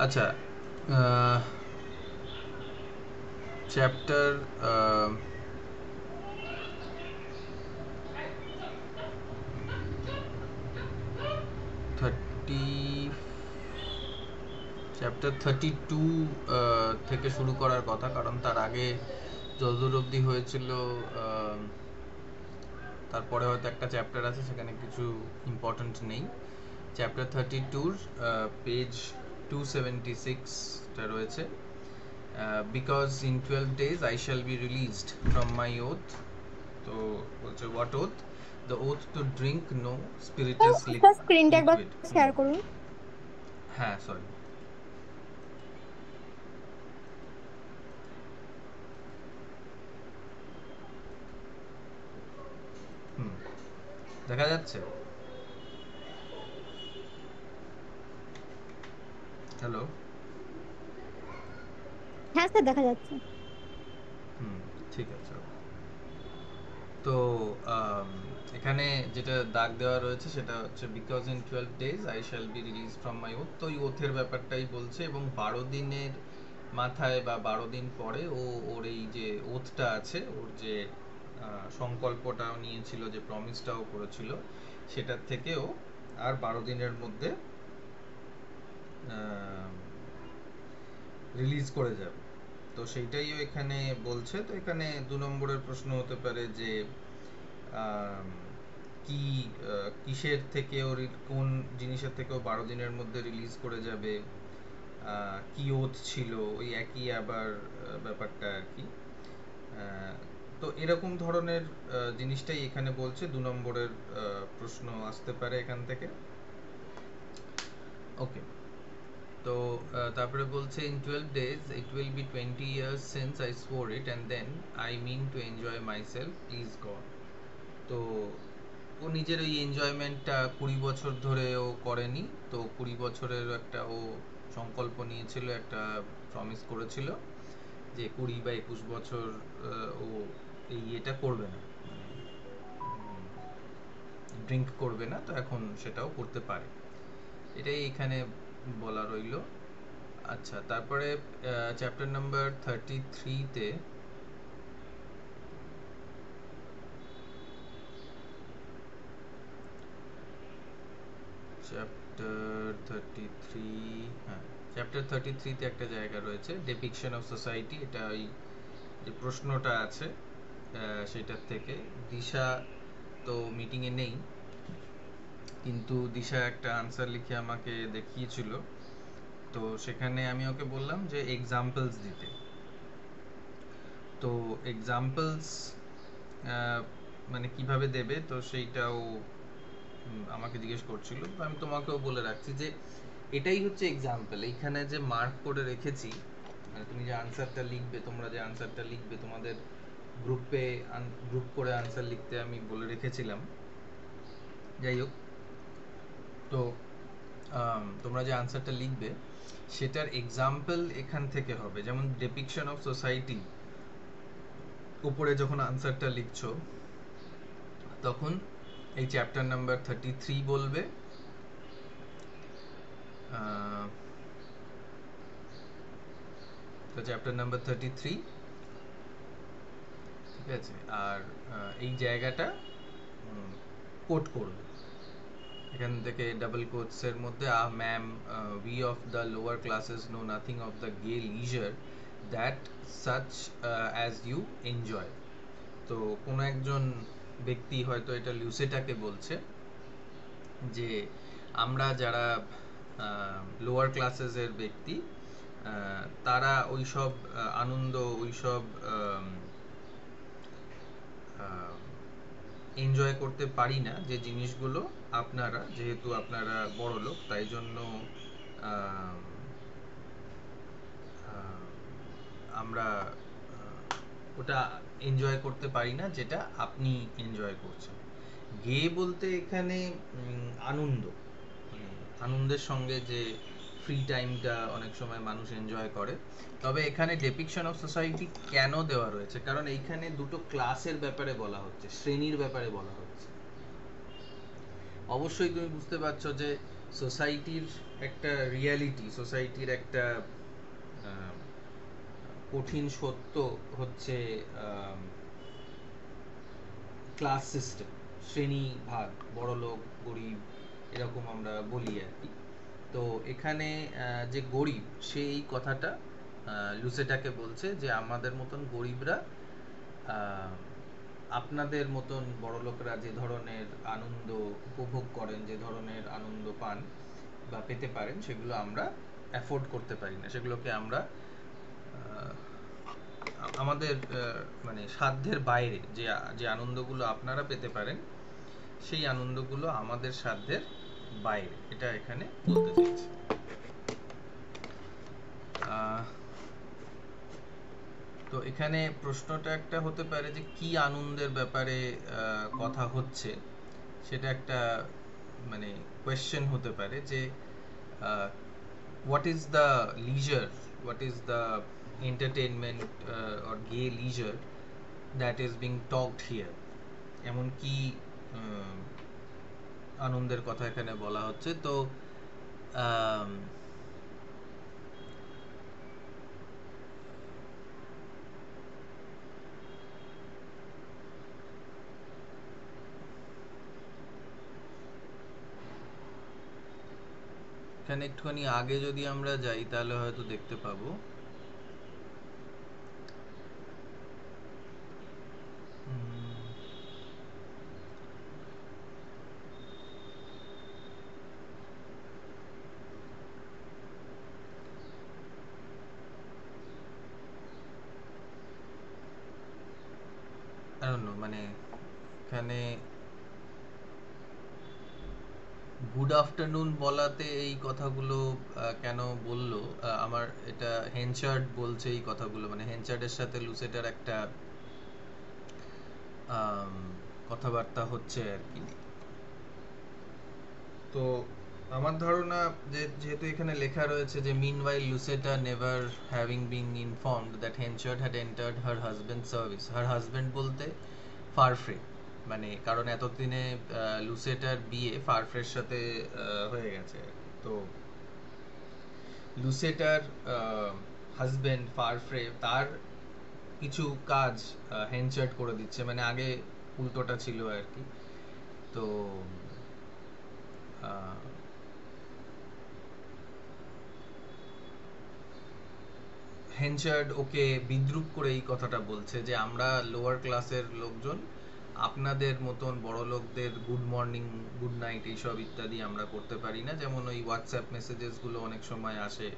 আচ্ছা, চ্যাপ্টার 32 থেকে শুরু করার কথা, কারণ তার আগে যতদূর অবধি হয়েছিল তারপরে হয়তো একটা চ্যাপ্টার আছে, সেখানে কিছু ইম্পর্ট্যান্ট নেই। চ্যাপ্টার 32 পেজ 276টা রয়েছে। Because in 12 days I shall be released from my oath. তো বলছে what oath? The oath to drink no spirituous স্ক্রিনটা একবার liquid. শেয়ার করুন। হ্যাঁ, সরি। হুম, দেখা যাচ্ছে? হ্যালো? হ্যাঁ স্যার, দেখা যাচ্ছে। হুম, ঠিক আছে। তো আম, এখানে যেটা দাগ দেওয়া রয়েছে সেটা হচ্ছে because in 12 days I shall be released from my oath। তো এই ওথের ব্যাপারটাই বলছে, এবং 12 দিনের মাথায় বা 12 দিন পরে ওর এই যে ওথটা আছে, ওর যে সংকল্পটাও নিয়েছিল, যে প্রমিসটাও করেছিল, সেটার থেকেও আর 12 দিনের মধ্যে রিলিজ করে যাবে। তো সেইটাইও এখানে বলছে। তো এখানে 2 নম্বরের প্রশ্ন হতে পারে যে আম, কি কিসের থেকে ওর, কোন জিনিসের থেকে ও 12 দিনের মধ্যে রিলিজ করে যাবে, কি ওথ ছিল, ওই একই আবার ব্যাপারটা আর কি। আহ, তো এরকম ধরনের জিনিসটাই এখানে বলছে। 2 নম্বরের প্রশ্ন আসতে পারে এখান থেকে। ওকে। তো তারপরে বলছে in 12 days it will be 20 years since I swore it and then I mean to enjoy myself, please God। তো ও নিজের ওই এনজয়মেন্টটা 20 বছর ধরে ও করেনি। তো 20 বছরের একটা ও সংকল্প নিয়েছিল, একটা প্রমিস করেছিল যে 20 বা 21 বছর ও এই এটা করবে না, মানে ড্রিঙ্ক করবে না। তো এখন সেটাও করতে পারে, এটাই এখানে বলা রইল। আচ্ছা, তারপরে চ্যাপ্টার নাম্বার 33-তে চ্যাপ্টার 33, হ্যাঁ, চ্যাপ্টার 33-তে একটা জায়গা রয়েছে ডেপিকশন অফ সোসাইটি। এটা ওই যে প্রশ্নটা আছে সেটার থেকে। দিশা তো মিটিংয়ে নেই, কিন্তু দিশা একটা আনসার লিখে আমাকে দেখিয়েছিল। তো সেখানে আমি ওকে বললাম যে এক্সাম্পলস দিতে। তো এক্সাম্পলস মানে কিভাবে দেবে, তো সেইটাও আমাকে জিজ্ঞেস করছিল। তো আমি তোমাকেও বলে রাখছি যে এটাই হচ্ছে এক্সাম্পল। এইখানে যে মার্ক করে রেখেছি, মানে তুমি যে আনসারটা লিখবে, তোমরা যে আনসারটা লিখবে, তোমাদের গ্রুপে গ্রুপ করে আনসার লিখতে আমি বলে রেখেছিলাম। যাই হোক, তো তোমরা যে আনসারটা লিখবে সেটার এক্সাম্পল এখান থেকে হবে। যেমন ডেপিকশন অফ সোসাইটি উপরে যখন আনসারটা লিখছো, তখন এই চ্যাপ্টার নাম্বার 33 বলবে, তো চ্যাপ্টার নাম্বার 33, ঠিক আছে। আর এই জায়গাটা কোট করবে এখান থেকে ডাবল কোটসের মধ্যে, ma'am, we of the lower classes know nothing of the gay leisure that such as you enjoy. তো কোনো একজন ব্যক্তি হয়তো এটা লিউসেটাকে বলছে যে আমরা যারা লোয়ার ক্লাসেসের ব্যক্তি, তারা ওইসব আনন্দ, ওইসব এনজয় করতে পারি না যে জিনিসগুলো আপনারা, যেহেতু আপনারা বড় লোক, তাই জন্য আম, আম, আমরা ওটা এনজয় করতে পারি না যেটা আপনি এনজয় করছেন। গে বলতে এখানে আনন্দ, মানে আনন্দের সঙ্গে যে ফ্রি টাইমটা অনেক সময় মানুষ এনজয় করে। তবে এখানে ডেপিকশন অফ সোসাইটি কেন দেওয়া রয়েছে, কারণ এইখানে দুটো ক্লাসের ব্যাপারে বলা হচ্ছে, শ্রেণীর ব্যাপারে বলা হচ্ছে। অবশ্যই তুমি বুঝতে পারছো যে সোসাইটির একটা রিয়ালিটি, সোসাইটির একটা কঠিন সত্য হচ্ছে ক্লাস সিস্টেম, শ্রেণী ভাগ, বড়লোক গরিব এরকম আমরা বলি আর কি। তো এখানে যে গরিব, সেই কথাটা লুসেটাকে বলছে যে আমাদের মতন গরিবরা আপনাদের মতন বড়লোকরা যে ধরনের আনন্দ উপভোগ করেন, যে ধরনের আনন্দ পান বা পেতে পারেন, সেগুলো আমরা অ্যাফোর্ড করতে পারি না। সেগুলোকে আমরা আমাদের মানে সাধ্যের বাইরে যে যে আনন্দগুলো আপনারা পেতে পারেন, সেই আনন্দগুলো আমাদের সাধ্যের বাইরে, এটা এখানে বলতে চাইছে। তো এখানে প্রশ্নটা একটা হতে পারে যে কি আনন্দের ব্যাপারে কথা হচ্ছে, সেটা একটা মানে কোয়েশ্চেন হতে পারে যে what is the leisure, what is the entertainment or gay leisure that is being talked here, এমন কি আনন্দের কথা এখানে বলা হচ্ছে। তো এখানে একটুখানি আগে যদি আমরা যাই তাহলে হয়তো দেখতে পাবো। মানে এখানে গুড আফটারনুন বলাতে এই কথাগুলো কেন বললো, আমার এটা হেনচার্ড বলছে এই কথাগুলো, মানে হেনচার্ডের সাথে লুসেটার একটা কথাবার্তা হচ্ছে আর কি। তো আমার ধারণা যে যেহেতু এখানে লেখা রয়েছে যে meanwhile Lucetta never having been informed that Henchard had entered her husband's service, her husband বলতে ফারফ্রে, মানে কারণ এতদিনে লুসেটার বিয়ে ফারফ্রের সাথে হয়ে গেছে। তো লুসেটার হাজবেন্ড ফারফ্রে তার কিছু কাজ হেনচার্ড করে দিচ্ছে, মানে আগে উল্টোটা ছিল আর কি। তো হেনচার্ড ওকে বিদ্রূপ করে এই কথাটা বলছে যে আমরা লোয়ার ক্লাসের লোকজন আপনাদের মতন বড় লোকদের গুড মর্নিং গুড নাইট এইসব ইত্যাদি আমরা করতে পারি না। যেমন ওই হোয়াটসঅ্যাপ মেসেজেস গুলো অনেক সময় আসে,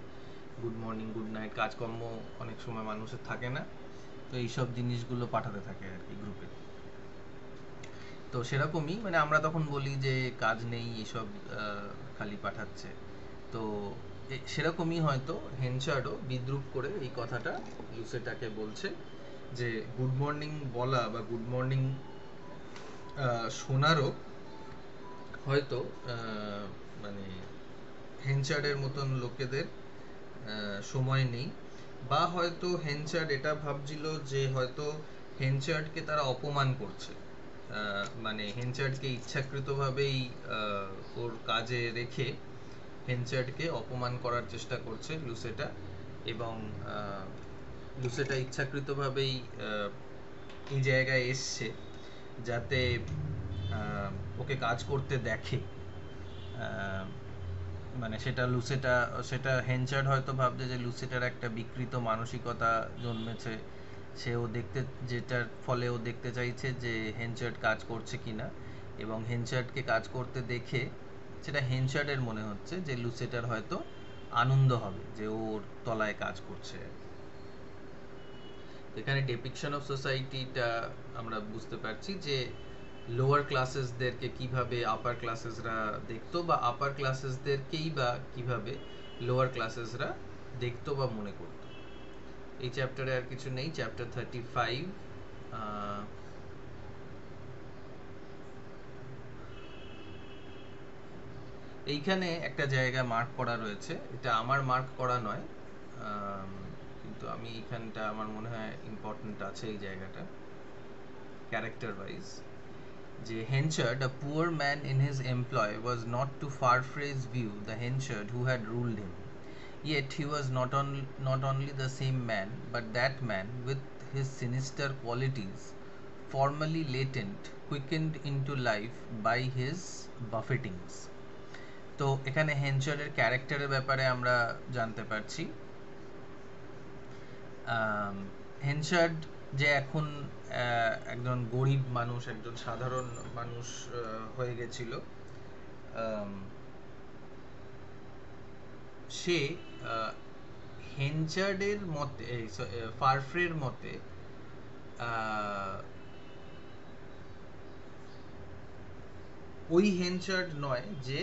গুড মর্নিং গুড নাইট, কাজকর্ম অনেক সময় মানুষের থাকে না, তো এইসব জিনিসগুলো পাঠাতে থাকে আর কি গ্রুপে। তো সেরকমই মানে আমরা তখন বলি যে কাজ নেই, এইসব খালি পাঠাচ্ছে। তো সেরকমই হয়তো হেনচার্ডও বিদ্রূপ করে এই কথাটা লুসেটাকে বলছে যে গুড মর্নিং বলা বা গুড মর্নিং শোনারও হয়তো মানে হেনচার্ডের মতন লোকেদের সময় নেই, বা হয়তো হেনচার্ড এটা ভাবছিল যে হয়তো হেনচার্ডকে তারা অপমান করছে, মানে হেনচার্ডকে ইচ্ছাকৃতভাবেই ওর কাজে রেখে হেনচার্ডকে অপমান করার চেষ্টা করছে লুসেটা, এবং লুসেটা ইচ্ছাকৃতভাবেই এই জায়গায় এসছে যাতে ওকে কাজ করতে দেখে। মানে সেটা হেনচার্ড হয়তো ভাবছে যে লুসেটার একটা বিকৃত মানসিকতা জন্মেছে, সেও দেখতে, যেটার ফলে ও দেখতে চাইছে যে হেনচার্ড কাজ করছে কিনা, এবং হেনচার্ডকে কাজ করতে দেখে সেটা হেনচার্ডের মনে হচ্ছে যে লুসেটার হয়তো আনন্দ হবে যে ওর তলায় কাজ করছে। এখানে ডেপিকশন অফ সোসাইটিটা আমরা বুঝতে পারছি যে লোয়ার ক্লাসেসদেরকে কিভাবে আপার ক্লাসেসরা দেখতো, বা আপার ক্লাসেসদেরকেই বা কিভাবে লোয়ার ক্লাসেসরা দেখতো বা মনে করতো। এই চ্যাপ্টারে আর কিছু নেই। চ্যাপ্টার 35 এইখানে একটা জায়গা মার্ক করা রয়েছে, এটা আমার মার্ক করা নয়, কিন্তু আমি এইখানটা আমার মনে হয় ইম্পর্টেন্ট আছে এই জায়গাটা ক্যারেক্টার ওয়াইজ। যে Henchard, a poor man in his employ, was not to Farfrae's view the Henchard who had ruled him. Yet he was not only the same man, but that man with his sinister qualities, formerly latent, quickened into life by his buffetings. তো এখানে হেনচার্ডের ক্যারেক্টারের ব্যাপারে আমরা জানতে পারছি। হেনচার্ড যে এখন একজন গরিব মানুষ, একজন সাধারণ মানুষ হয়ে গেছিল, সে হেনচার্ডের মতে, ফারফ্রের মতে ওই হেনচার্ড নয় যে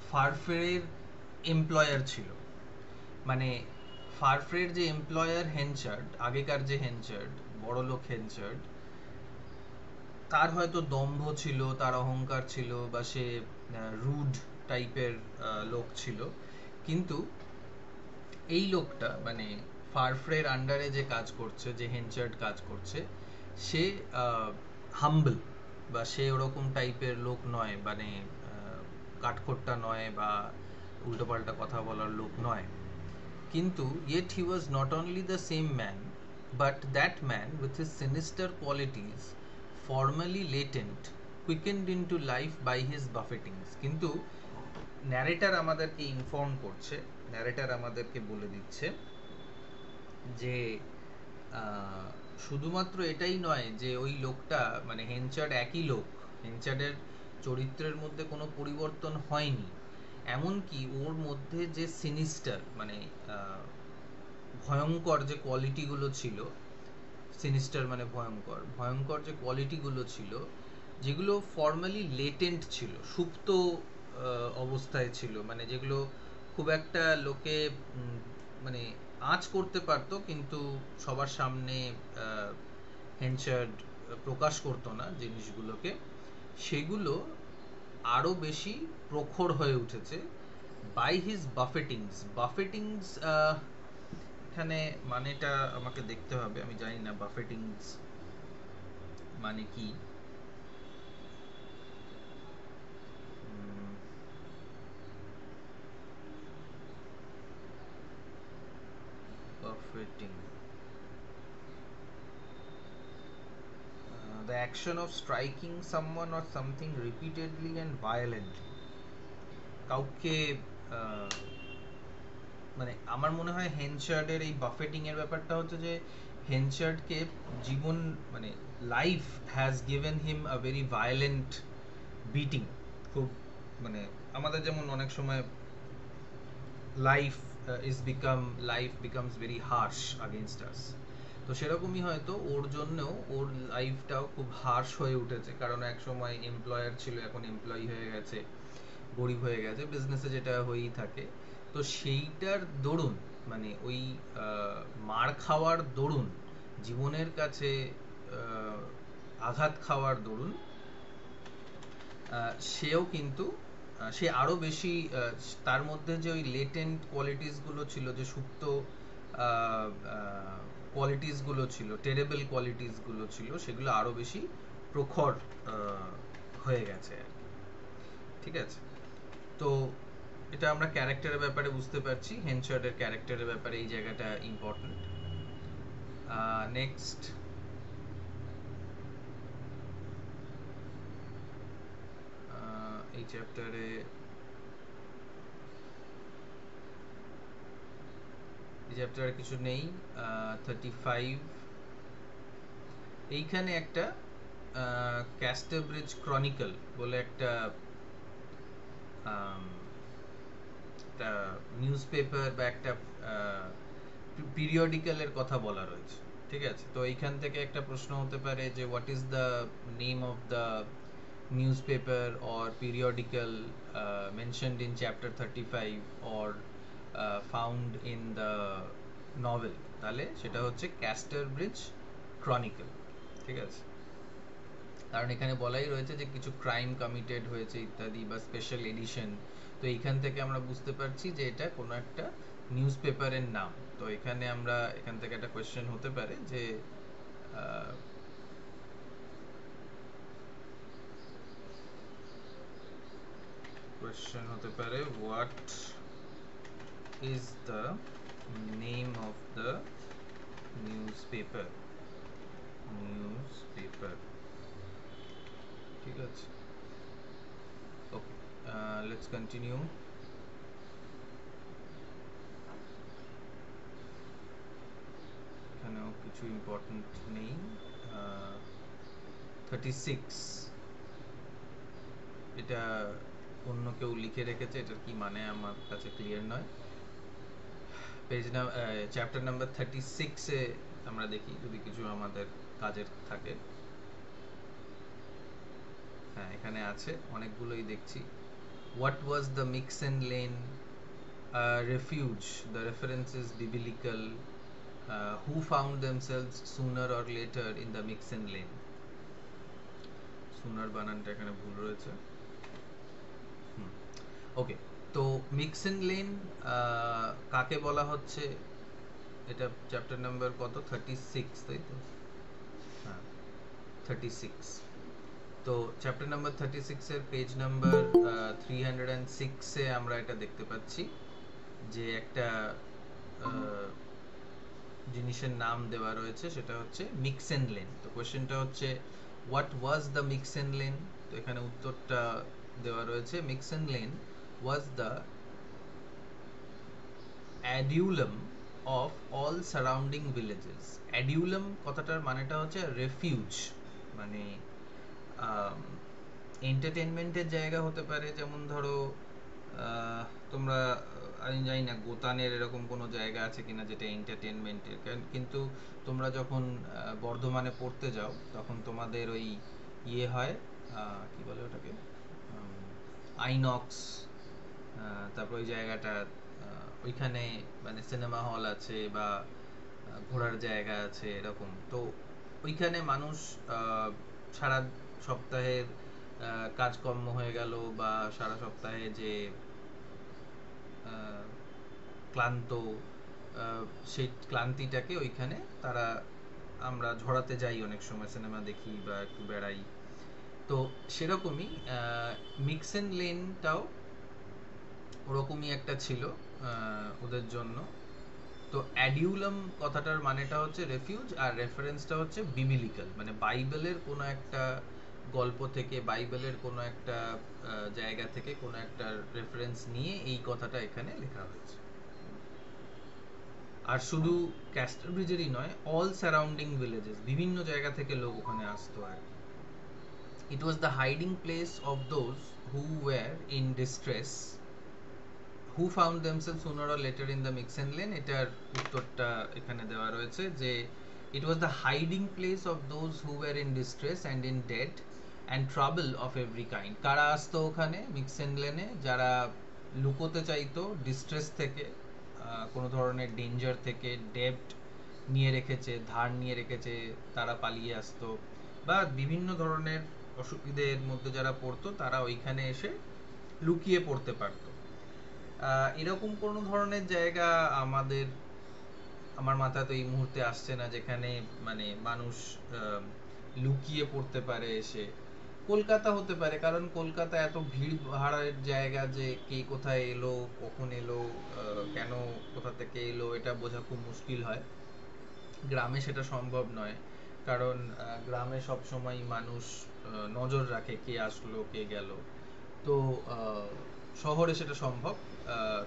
ফারফ্রের এমপ্লয়ার ছিল। মানে ফারফ্রের যে এমপ্লয়ার হেনচার্ড, আগেকার যে হেনচার্ড, বড়লোক হেনচার্ড, তার হয়তো দম্ভ ছিল, তার অহংকার ছিল, বা সে রুড টাইপের লোক ছিল। কিন্তু এই লোকটা, মানে ফারফ্রের আন্ডারে যে কাজ করছে, যে হেনচার্ড কাজ করছে, সে হাম্বল, বা সে ওরকম টাইপের লোক নয়, মানে কাঠখোট্টা নয় বা উল্টোপাল্টা কথা বলার লোক নয়। কিন্তু yet he was not only the same man, but that man with his sinister qualities, formerly latent, quickened into life by his buffetings. কিন্তু ন্যারেটর আমাদেরকে ইনফর্ম করছে, ন্যারেটর আমাদেরকে বলে দিচ্ছে যে শুধুমাত্র এটাই নয় যে ওই লোকটা, মানে হেনচার্ড একই লোক, হেনচার্ডের চরিত্রের মধ্যে কোনো পরিবর্তন হয়নি, এমনকি ওর মধ্যে যে সিনিস্টার, মানে ভয়ঙ্কর যে কোয়ালিটিগুলো ছিল, সিনিস্টার মানে ভয়ঙ্কর, ভয়ঙ্কর যে কোয়ালিটিগুলো ছিল, যেগুলো ফর্মালি লেটেন্ট ছিল, সুপ্ত অবস্থায় ছিল, মানে যেগুলো খুব একটা লোকে মানে আঁচ করতে পারতো, কিন্তু সবার সামনে হেনচার্ড প্রকাশ করতো না জিনিসগুলোকে, সেগুলো আরো বেশি প্রখর হয়ে উঠেছে বাই হিজ বাফেটিংস। বাফেটিংস এখানে মানেটা আমাকে দেখতে হবে, আমি জানি না বাফেটিংস মানে কি। Buffeting, the action of striking someone or something repeatedly and violently. কাউকে মানে আমার মনে হয় হেনচার্ডের এই বাফেটিং এর ব্যাপারটা হচ্ছে যে হেনচার্ডকে জীবন, মানে life has given him a very violent beating. খুব, মানে আমাদের যেমন অনেক সময় লাইফ বিকামস ভেরি হার্শ আগেইনস্ট আস, তো সেরকমই হয়তো ওর জন্যও ওর লাইফটাও খুব হার্শ হয়ে উঠেছে, কারণ এক সময় এমপ্লয়ার ছিল, এখন এমপ্লয়ি হয়ে গেছে, গরিব হয়ে গেছে, বিজনেসে যেটা হয়েই থাকে। তো সেইটার দরুন, মানে ওই মার খাওয়ার দরুন, জীবনের কাছে আঘাত খাওয়ার দরুন, সেও কিন্তু সে আরো বেশি, তার মধ্যে যে ওই লেটেন্ট কোয়ালিটিস গুলো ছিল, যে সুপ্ত কোয়ালিটিস গুলো ছিল, টেরেবল কোয়ালিটিস গুলো ছিল, সেগুলো আরো বেশি প্রখর হয়ে গেছে আর কি। ঠিক আছে, তো এটা আমরা ক্যারেক্টারের ব্যাপারে বুঝতে পারছি, হেনচার্ডের ক্যারেক্টারের ব্যাপারে এই জায়গাটা ইম্পর্টেন্ট। নেক্সট, এই চ্যাপ্টারে কিছু নেই। 35, এইখানে একটা ক্যাস্টারব্রিজ ক্রনিকল বলে একটা নিউজ পেপার বা একটা পিরিয়ডিক্যালের কথা বলা রয়েছে। ঠিক আছে, তো এইখান থেকে একটা প্রশ্ন হতে পারে যে what is the name of the newspaper or periodical mentioned in chapter 35 or found in the novel, তাহলে সেটা হচ্ছে ক্যাস্টারব্রিজ ক্রনিকল। ঠিক আছে, কারণ এখানে বলাই রয়েছে যে কিছু ক্রাইম কমিটেড হয়েছে ইত্যাদি, বা স্পেশাল এডিশন, তো এইখান থেকে আমরা বুঝতে পারছি যে এটা কোনো একটা নিউজ পেপারের নাম। তো এখানে আমরা এখান থেকে একটা কোয়েশ্চেন হতে পারে যে কোয়েশ্চেন হতে পারে what is the name of the newspaper. ঠিক আছে, ওকে, লেটস কন্টিনিউ। এখানেও কিছু ইম্পর্টেন্ট নেই। 36, এটা অন্য কেউ লিখে রেখেছে, এটার কি মানে আমার কাছে ক্লিয়ার নয়। পেজ চ্যাপ্টার নাম্বার 36-এ আমরা দেখি যদি কিছু আমাদের কাজের থাকে। হ্যাঁ, এখানে আছে, অনেকগুলোই দেখছি। What was the Mixen Lane refuge? The reference is biblical. Who found themselves sooner or later in the Mixen lane? Sooner বানানটা এখানে ভুল রয়েছে। ওকে, তো মিক্সেন লেন কাকে বলা হচ্ছে? এটা চ্যাপ্টার নাম্বার কত? 36, তাই তো? হ্যাঁ, 36। তো চ্যাপ্টার নাম্বার 36-এর পেজ নাম্বার 306-এ আমরা এটা দেখতে পাচ্ছি যে একটা জিনিসের নাম দেওয়া রয়েছে, সেটা হচ্ছে মিক্সেন লেন। তো কোশ্চেনটা হচ্ছে what was the Mixen lane? তো এখানে উত্তরটা দেওয়া রয়েছে, Mixen lane was the Adullam of all surrounding villages. Adullam কথাটার মানেটা হচ্ছে রেফিউজ, মানে এন্টারটেনমেন্টের জায়গা হতে পারে। যেমন ধরো তোমরা, আমি জানি না গোতানের এরকম কোনো জায়গা আছে কিনা যেটা এন্টারটেনমেন্টের, কিন্তু তোমরা যখন বর্ধমানে পড়তে যাও তখন তোমাদের ওই ইয়ে হয়, কি বলে ওটাকে, আইনক্স, তারপর ওই জায়গাটা, ওইখানে মানে সিনেমা হল আছে বা ঘোরার জায়গা আছে এরকম। তো ওইখানে মানুষ সারা সপ্তাহের কাজকর্ম হয়ে গেল বা সারা সপ্তাহে যে ক্লান্ত, সেই ক্লান্তিটাকে ওইখানে তারা, আমরা ঝরাতে যাই অনেক সময়, সিনেমা দেখি বা একটু বেড়াই। তো সেরকমই মিক্সেন লেনটাও ওরকমই একটা ছিল ওদের জন্য। তো অ্যাডিউলাম কথাটার মানেটা হচ্ছে রেফিউজ, আর রেফারেন্সটা হচ্ছে বিবিলিক্যাল, মানে বাইবেলের কোনো একটা গল্প থেকে, বাইবেলের কোনো একটা জায়গা থেকে কোনো একটা রেফারেন্স নিয়ে এই কথাটা এখানে লেখা হয়েছে। আর শুধু ক্যাস্টার ব্রিজেরই নয়, অল সারাউন্ডিং ভিলেজেস, বিভিন্ন জায়গা থেকে লোক ওখানে আসতো আর কি। It was the hiding place of those who were in distress. Who found themselves sooner or later in the Mixen lane, এটার উত্তরটা এখানে দেওয়া রয়েছে যে it was the hiding place of those who were in distress and in debt and trouble of every kind. কারা আসতো ওখানে মিক্সেন লেনে? যারা লুকোতে চাইতো ডিস্ট্রেস থেকে, কোনো ধরনের ডেঞ্জার থেকে, ডেপ্ট নিয়ে রেখেছে, ধার নিয়ে রেখেছে, তারা পালিয়ে আসতো, বা বিভিন্ন ধরনের অসুবিধের মধ্যে যারা পড়তো তারা ওইখানে এসে লুকিয়ে পড়তে পারতো। এরকম কোনো ধরনের জায়গা আমার মাথায় তো এই মুহূর্তে আসছে না যেখানে মানে মানুষ লুকিয়ে পড়তে পারে এসে। কলকাতা হতে পারে, কারণ কলকাতা এত ভিড় ভাড়ার জায়গা যে কে কোথায় এলো, কখন এলো, কেন কোথা থেকে এলো, এটা বোঝা খুব মুশকিল হয়। গ্রামে সেটা সম্ভব নয়, কারণ গ্রামে সব সময় মানুষ নজর রাখে কে আসলো কে গেল। তো শহরে সেটা সম্ভব,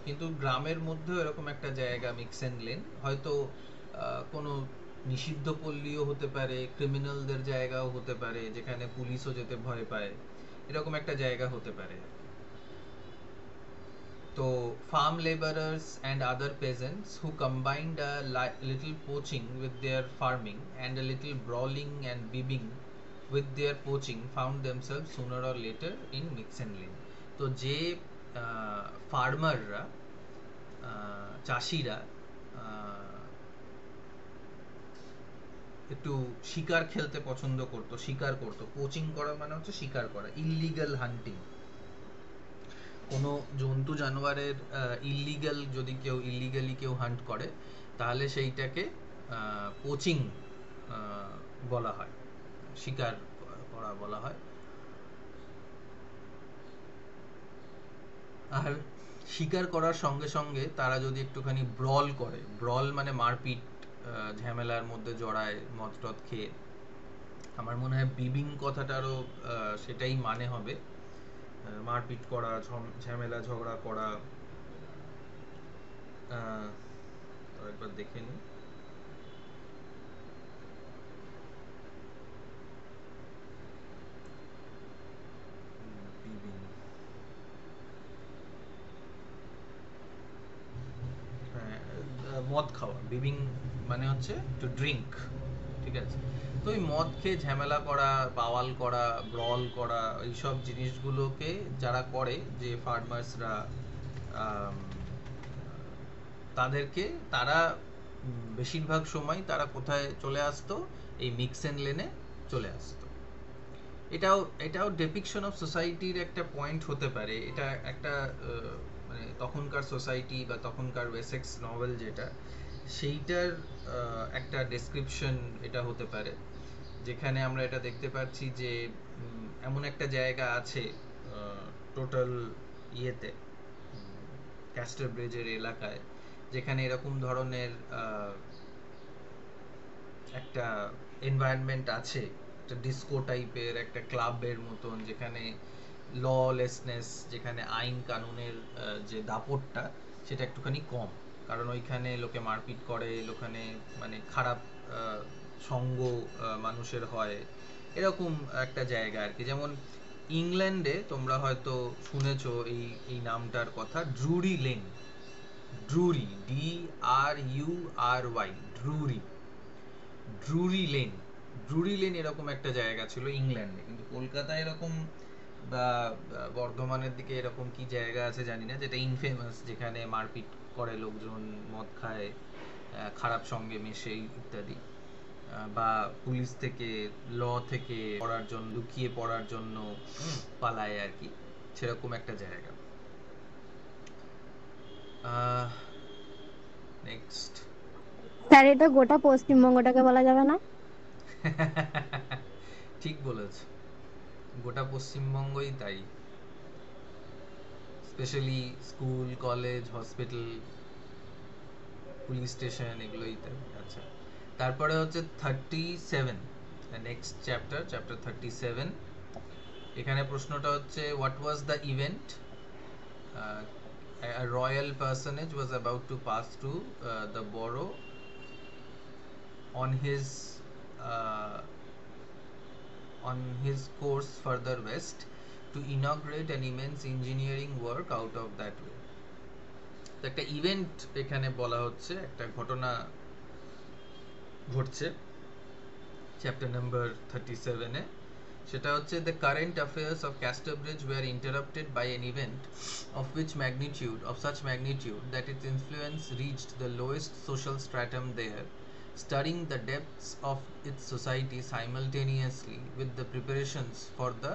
কিন্তু গ্রামের মধ্যেও এরকম একটা জায়গা মিক্সেন লেন, হয়তো কোনো নিষিদ্ধ পল্লীও হতে পারে, ক্রিমিনালদের জায়গাও হতে পারে, যেখানে পুলিশও যেতে ভয় পায়, এরকম একটা জায়গা হতে পারে। তো farm laborers and other peasants who combined a little poaching with their farming and a little brawling and bibbing with their poaching found themselves sooner or later in Mixen Lane. তো যে ফার্মাররা, চাষিরা একটু শিকার খেলতে পছন্দ করতো, শিকার করতো, পোচিং করা মানে হচ্ছে শিকার করা, ইললিগাল হান্টিং, কোনো জন্তু জানোয়ারের ইললিগাল, যদি কেউ ইললিগালি কেউ হান্ট করে তাহলে সেইটাকে পোচিং বলা হয়, শিকার করা বলা হয়। আর শিকার করার সঙ্গে সঙ্গে তারা যদি একটুখানি ব্রল করে, ব্রল মানে মারপিট, ঝামেলার মধ্যে জড়ায় মদ টদ খেয়ে, আমার মনে হয় বিবিং কথাটারও সেটাই মানে হবে, মারপিট করা, ঝামেলা ঝগড়া করা। তো একবার দেখে নিই। বিবিং, হ্যাঁ, মদ খাওয়া, বিবিং মানে হচ্ছে টু ড্রিঙ্ক, ঠিক আছে? তো ওই মদ খেয়ে ঝামেলা করা, বাওয়াল করা, ব্রল করা, এইসব জিনিসগুলোকে যারা করে, যে ফার্মার্সরা, তাদেরকে, তারা বেশিরভাগ সময় তারা কোথায় চলে আসতো? এই মিক্সেন লেনে চলে আসতো। এটাও এটাও ডেপিকশন অফ সোসাইটির একটা পয়েন্ট হতে পারে। এটা একটা মানে তখনকার সোসাইটি বা তখনকার ওয়েসেক্স নভেল যেটা, সেইটার একটা ডেসক্রিপশন এটা হতে পারে, যেখানে আমরা এটা দেখতে পাচ্ছি যে এমন একটা জায়গা আছে টোটাল ইয়েতে, ক্যাস্টার ব্রিজের এলাকায়, যেখানে এরকম ধরনের একটা এনভায়রনমেন্ট আছে, একটা ডিস্কো টাইপের, একটা ক্লাবের মতন, যেখানে ললেসনেস, যেখানে আইন কানুনের যে দাপটটা সেটা একটুখানি কম, কারণ ওইখানে লোকে মারপিট করে, লোখানে মানে খারাপ সঙ্গ মানুষের হয়, এরকম একটা জায়গা আর কি। যেমন ইংল্যান্ডে তোমরা হয়তো শুনেছো এই এই নামটার কথা, Drury lane. Drury, DRURY, Drury, Drury lane. Drury lane এরকম একটা জায়গা ছিল ইংল্যান্ডে, কিন্তু কলকাতায় এরকম বা বর্ধমানের দিকে এরকম কি জায়গা আছে জানি না, যেটা ইনফেমাস, যেখানে মারপিট করে লোকজন, মদ খায়, খারাপ সঙ্গে মেশে ইত্যাদি, বা পুলিশ থেকে, ল থেকে পড়ার জন্য, লুকিয়ে পড়ার জন্য পালায় আর কি, সেরকম একটা জায়গা। নেক্সট। স্যার এটা গোটা পশ্চিমবঙ্গটাকে বলা যাবে না? ঠিক বলেছ, গোটা পশ্চিমবঙ্গই তাই, specially school, college, hospital, police station, এগুলোই তাই। আচ্ছা, তারপরে হচ্ছে 37, নেক্সট চ্যাপ্টার, চ্যাপ্টার 37। এখানে প্রশ্নটা হচ্ছে, what was the event a royal personage was about to pass through the borough uh, on his course further west to inaugurate an immense engineering work out of that way. তো একটা event এখানে বলা হচ্ছে, একটা ঘটনা ঘটছে chapter number 37 এ। সেটা হচ্ছে, the current affairs of Casterbridge were interrupted by an event of such magnitude that its influence reached the lowest social stratum there, stirring the depths of its society simultaneously with the preparations for the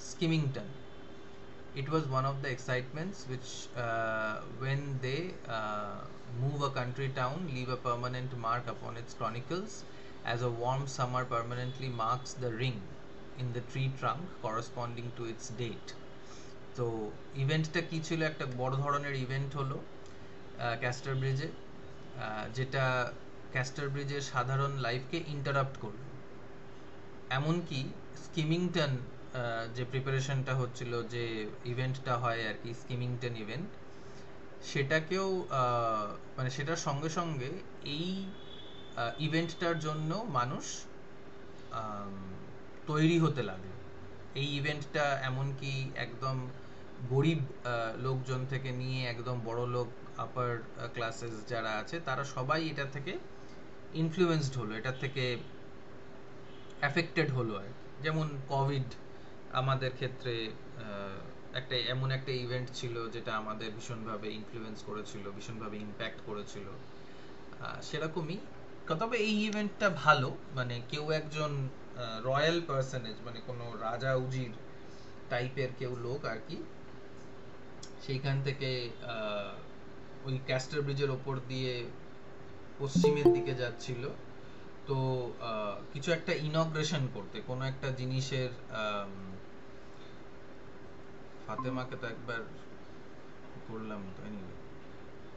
Skimmington. It was one of the excitements which, when they move a country town, leave a permanent mark upon its chronicles, as a warm summer permanently marks the ring in the tree trunk corresponding to its date. তো ইভেন্টটা কি ছিল? একটা বড় ধরনের event হলো castor ব্রিজে, যেটা ক্যাস্টার ব্রিজের সাধারণ লাইফকে ইন্টারাপ্ট করলো। এমনকি স্কিমিংটন, যে প্রিপারেশনটা হচ্ছিল, যে ইভেন্টটা হয় আর কি, স্কিমিংটন ইভেন্ট, সেটাকেও মানে সেটার সঙ্গে সঙ্গে এই ইভেন্টটার জন্য মানুষ তৈরি হতে লাগলো। এই ইভেন্টটা এমনকি একদম গরিব লোকজন থেকে নিয়ে একদম বড় লোক, আপার ক্লাসেস যারা আছে, তারা সবাই এটা থেকে ইনফ্লুয়েন্সড হলো, এটা থেকে অ্যাফেক্টেড হলো আর কি। যেমন কোভিড আমাদের ক্ষেত্রে একটা এমন একটা ইভেন্ট ছিল যেটা আমাদের ভীষণভাবে ইনফ্লুয়েন্স করেছিল, ভীষণভাবে ইম্প্যাক্ট করেছিল, সেরকমই। তবে এই ইভেন্টটা ভালো, মানে কেউ একজন রয়্যাল পার্সনেজ, মানে কোনো রাজা উজির টাইপের কেউ লোক আর কি, সেইখান থেকে ওই ক্যাস্টার ব্রিজের ওপর দিয়ে পশ্চিমের দিকে যাচ্ছিল। তো কিছু একটা ইনগ্রেশন করতে, কোনো একটা জিনিসের, ফাতেমাকে তো একবার করলাম তো এনিওয়ে।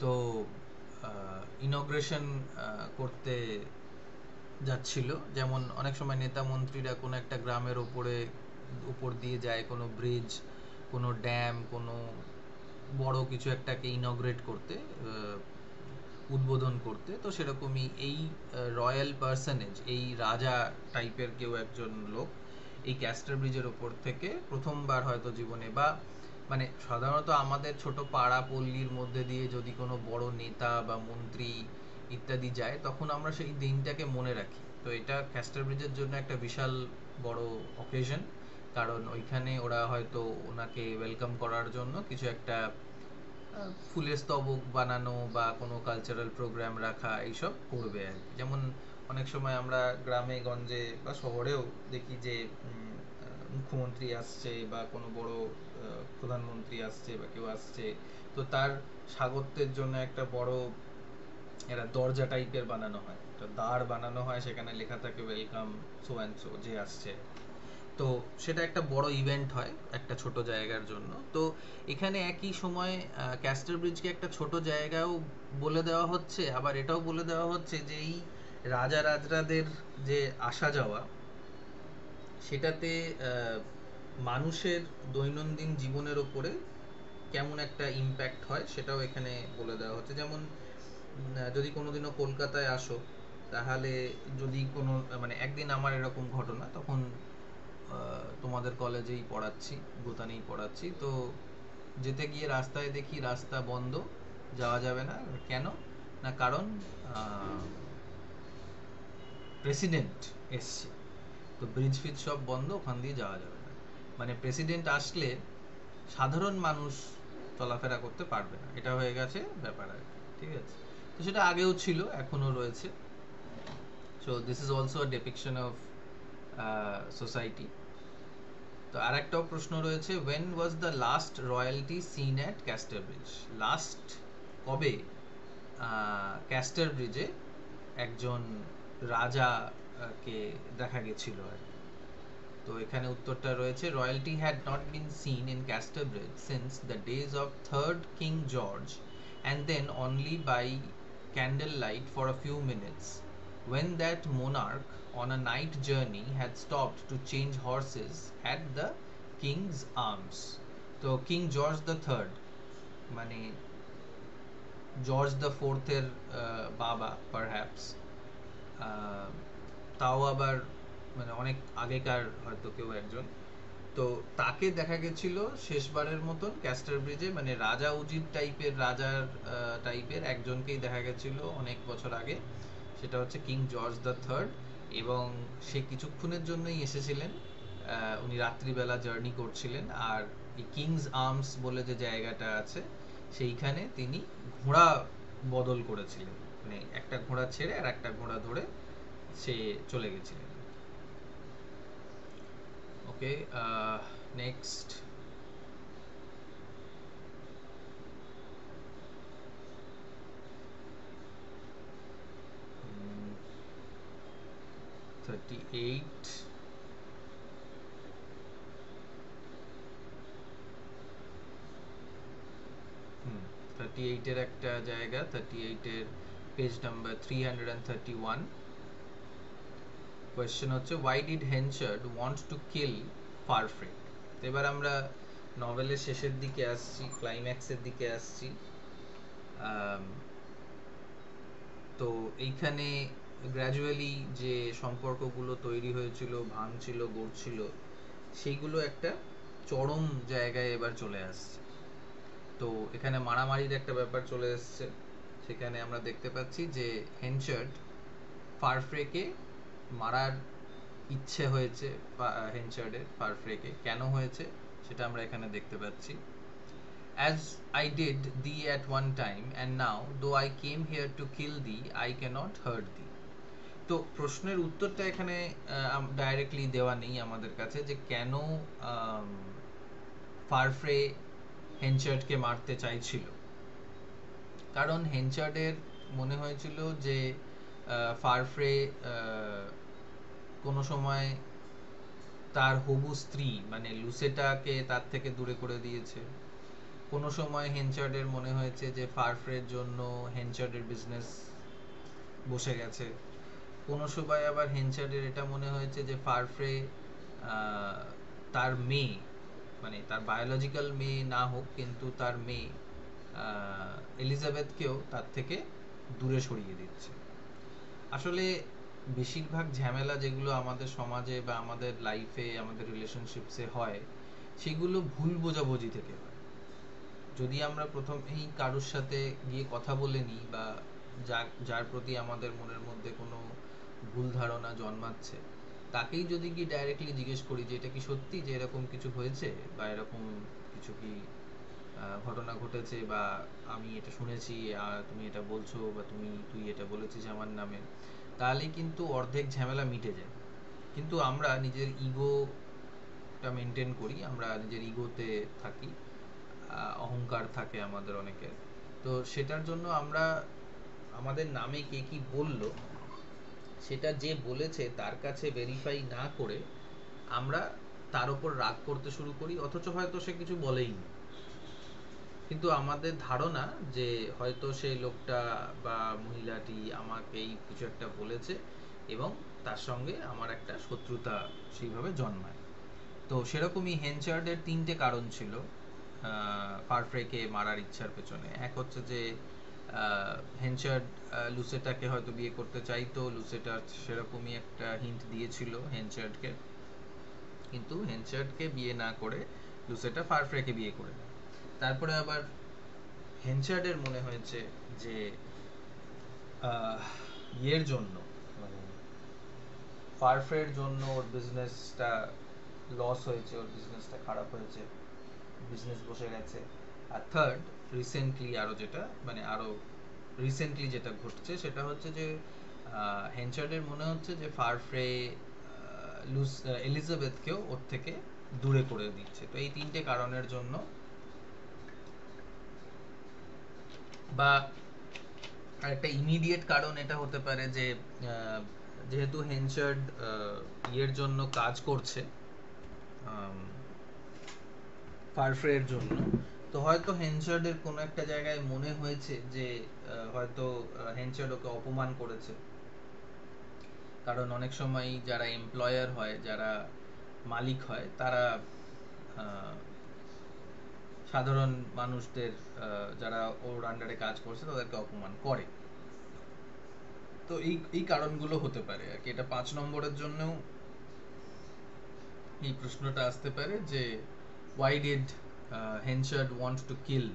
তো ইনগ্রেশন করতে যাচ্ছিল, যেমন অনেক সময় নেতা মন্ত্রীরা কোনো একটা গ্রামের উপর দিয়ে যায় কোনো ব্রিজ, কোনো ড্যাম, কোনো বড় কিছু একটাকে ইনগ্রেট করতে, উদ্বোধন করতে। তো সেরকমই এই রয়্যাল পার্সনেজ, এই রাজা টাইপের কেউ একজন লোক এই ক্যাস্টার ব্রিজের ওপর থেকে প্রথমবার হয়তো জীবনে, বা মানে সাধারণত আমাদের ছোট পাড়া পল্লীর মধ্যে দিয়ে যদি কোনো বড় নেতা বা মন্ত্রী ইত্যাদি যায়, তখন আমরা সেই দিনটাকে মনে রাখি। তো এটা ক্যাস্টার ব্রিজের জন্য একটা বিশাল বড় অকেশন, কারণ ওইখানে ওরা হয়তো ওনাকে ওয়েলকাম করার জন্য কিছু একটা ফুলের স্তবক বানানো বা কোনো কালচারাল প্রোগ্রাম রাখা এইসব করবে আর কি। যেমন অনেক সময় আমরা গ্রামে গঞ্জে বা শহরেও দেখি যে মুখ্যমন্ত্রী আসছে বা কোনো বড় প্রধানমন্ত্রী আসছে বা কেউ আসছে, তো তার স্বাগতের জন্য একটা বড় একটা দরজা টাইপের বানানো হয়, একটা দ্বার বানানো হয়, সেখানে লেখা থাকে ওয়েলকাম সো অ্যান্ড সো যে আসছে। তো সেটা একটা বড় ইভেন্ট হয় একটা ছোট জায়গার জন্য। তো এখানে একই সময় ক্যাস্টার ব্রিজকে একটা ছোট জায়গাও বলে দেওয়া হচ্ছে, আবার এটাও বলে দেওয়া হচ্ছে যে এই রাজা রাজরাদের যে আসা যাওয়া, সেটাতে মানুষের দৈনন্দিন জীবনের ওপরে কেমন একটা ইম্প্যাক্ট হয় সেটাও এখানে বলে দেওয়া হচ্ছে। যেমন যদি কোনোদিনও কলকাতায় আসো, তাহলে যদি কোনো মানে একদিন আমার এরকম ঘটনা, তখন তোমাদের কলেজেই পড়াচ্ছি, গোতানেই পড়াচ্ছি, তো যেতে গিয়ে রাস্তায় দেখি রাস্তা বন্ধ, যাওয়া যাবে না। কেন না, কারণ প্রেসিডেন্ট এসছে, তো ব্রিজ ফিজ সব বন্ধ, ওখান দিয়ে যাওয়া যাবে না। মানে প্রেসিডেন্ট আসলে সাধারণ মানুষ চলাফেরা করতে পারবে না, এটা হয়ে গেছে ব্যাপার আর কি। ঠিক আছে, তো সেটা আগেও ছিল, এখনো রয়েছে। So this is also a depiction of society. তো আর একটাও প্রশ্ন রয়েছে, when was the last royalty seen at castor bridge? Last কবে ক্যাস্টার ব্রিজে একজন রাজা কে দেখা গেছিল আর কি। তো এখানে উত্তরটা রয়েছে, royalty had not been seen in castor bridge since the days of third king George, and then only by candlelight for a few minutes, when that monarch on a night journey had stopped to change horses at the king's arms. তো king George the third মানে George the ফোর্থের বাবা perhaps, তাও আবার মানে অনেক আগেকার হয়তো কেউ একজন, তো তাকে দেখা গেছিল শেষবারের মতন ক্যাস্টার ব্রিজে, মানে রাজা উজির টাইপের, রাজার টাইপের একজনকেই দেখা গেছিল অনেক বছর আগে, সেটা হচ্ছে কিং জর্জ দ্য থার্ড। এবং সে কিছুক্ষণের জন্যই এসেছিলেন, উনি রাত্রিবেলা জার্নি করছিলেন, আর এই কিংস আর্মস বলে যে জায়গাটা আছে সেইখানে তিনি ঘোড়া বদল করেছিলেন, মানে একটা ঘোড়া ছেড়ে আর একটা ঘোড়া ধরে সে চলে গেছিলেন। ওকে, নেক্সট। 38, 38 এর একটা জায়গা, 38 এর পেজ নাম্বার 331। কোয়েশ্চেন হচ্ছে, why did Henchard want to kill Farfrae? তো এবার আমরা নভেলের শেষের দিকে আসছি, ক্লাইম্যাক্সের দিকে আসছি। তো এইখানে গ্র্যাজুয়ালি যে সম্পর্কগুলো তৈরি হয়েছিল, ভাঙছিল, গড়ছিল, সেইগুলো একটা চরম জায়গায় এবার চলে আসছে। তো এখানে মারামারির একটা ব্যাপার চলে এসছে। সেখানে আমরা দেখতে পাচ্ছি যে হেনচার্ড ফারফ্রেকে মারার ইচ্ছে হয়েছে, হেনচার্ডের ফারফ্রেকে কেন হয়েছে সেটা আমরা এখানে দেখতে পাচ্ছি। As I did thee at one time, and now, though I came here to kill thee, I cannot hurt thee. তো প্রশ্নের উত্তরটা এখানে ডাইরেক্টলি দেওয়া নেই আমাদের কাছে, যে কেন ফারফ্রে হেনচার্ডকে মারতে চাইছিল। কারণ হেনচার্ডের মনে হয়েছিল যে ফারফ্রে কোনো সময় তার হবু স্ত্রী মানে লুসেটাকে তার থেকে দূরে করে দিয়েছে, কোনো সময় হেনচার্ডের মনে হয়েছে যে ফারফ্রের জন্য হেনচার্ডের বিজনেস বসে গেছে, কোনো সময় আবার হেনচার্ডের এটা মনে হয়েছে যে ফারফ্রে তার মেয়ে, মানে তার বায়োলজিক্যাল মেয়ে না হোক কিন্তু তার মেয়ে এলিজাবেথকেও তার থেকে দূরে সরিয়ে দিচ্ছে। আসলে বেশিরভাগ ঝামেলা যেগুলো আমাদের সমাজে বা আমাদের লাইফে, আমাদের রিলেশনশিপসে হয়, সেগুলো ভুল বোঝাবুঝি থেকে হয়। যদি আমরা প্রথমেই কারোর সাথে গিয়ে কথা বলে নিই বা যার প্রতি আমাদের মনের মধ্যে কোনো ভুল ধারণা জন্মাচ্ছে, তাকেই যদি কি ডাইরেক্টলি জিজ্ঞেস করি যে এটা কি সত্যি যে এরকম কিছু হয়েছে বা এরকম কিছু কি ঘটনা ঘটেছে বা আমি এটা শুনেছি আর তুমি এটা বলছো বা তুই এটা বলেছিস আমার নামে, তাহলে কিন্তু অর্ধেক ঝামেলা মিটে যায়। কিন্তু আমরা নিজের ইগোটা মেনটেন করি, আমরা নিজের ইগোতে থাকি, অহংকার থাকে আমাদের অনেকের। তো সেটার জন্য আমরা আমাদের নামে কে কি বললো সেটা যে বলেছে তার কাছে ভেরিফাই না করে আমরা তার উপর রাগ করতে শুরু করি, অথচ হয়তো সে কিছু বলেইনি, কিন্তু আমাদের ধারণা যে হয়তো সেই লোকটা বা মহিলাটি আমাকেই কিছু একটা বলেছে এবং তার সঙ্গে আমার একটা শত্রুতা সেইভাবে জন্মায়। তো সেরকমই হেনচার্ডের 3টে কারণ ছিল ফারফ্রেকে মারার ইচ্ছার পেছনে। এক হচ্ছে যে হেনচার্ড লুসেটাকে হয়তো বিয়ে করতে চাইতো, লুসেটা সেরকমই একটা হিন্ট দিয়েছিল হেনচার্ডকে, কিন্তু হেনচার্ডকে বিয়ে না করে লুসেটা ফারফ্রেকে বিয়ে করে নেয়। তারপরে আবার হেনচার্ডের মনে হয়েছে যে ইয়ের জন্য, মানে ফারফ্রের জন্য ওর বিজনেসটা লস হয়েছে, ওর বিজনেসটা খারাপ হয়েছে, বিজনেস বসে গেছে। আর থার্ড, আরো রিসেন্টলি যেটা ঘটছে সেটা হচ্ছে যে হেনচার্ডের মনে হচ্ছে যে ফারফ্রে এলিজাবেথকেও ওর থেকে দূরে করে দিচ্ছে। তো এই 3টে কারণের জন্য, বা একটা ইমিডিয়েট কারণ এটা হতে পারে যে যেহেতু হেনচার্ড ইয়ের জন্য কাজ করছে, ফারফ্রের জন্য, তো হয়তো হেনচার্ডের কোনো একটা জায়গায় মনে হয়েছে যে হয়তো হেনচার্ড ওকে অপমান করেছে। কারণ অনেক সময় যারা এমপ্লয়ার হয়, যারা মালিক হয়, তারা সাধারণ মানুষদের, যারা ওর আন্ডারে কাজ করছে তাদেরকে অপমান করে। তো এই কারণগুলো হতে পারে আর কি। এটা 5 নম্বরের জন্যও এই প্রশ্নটা আসতে পারে যে why did হেনচার্ড want to kill